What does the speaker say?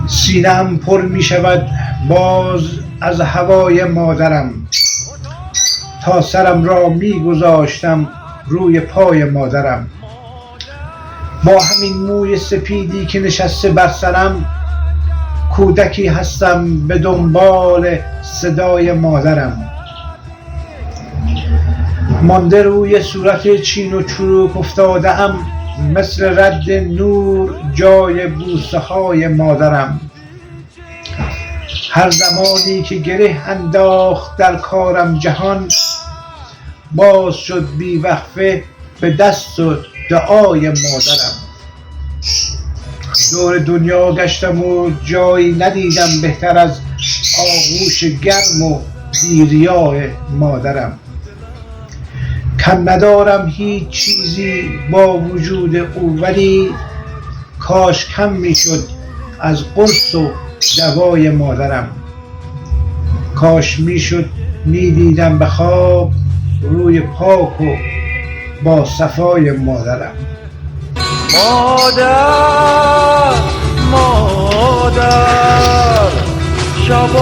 سینه‌ام پر می شود باز از هوای مادرم، تا سرم را می گذاشتم روی پای مادرم. با همین موی سپیدی که نشسته بر سرم، کودکی هستم به دنبال صدای مادرم. مانده روی صورت چین و چروک افتاده ام، مثل رد نور جای بوسه های مادرم. هر زمانی که گره انداخت در کارم جهان، باز شد بی وقفه به دست و دعای مادرم. دور دنیا گشتم و جایی ندیدم بهتر از آغوش گرم و بی‌ریای مادرم. کم ندارم هیچ چیزی با وجود او، ولی کاش کم میشد از قرص و دوای مادرم. کاش میشد میدیدم به خواب روی پاک و با صفای مادرم. مادر شبا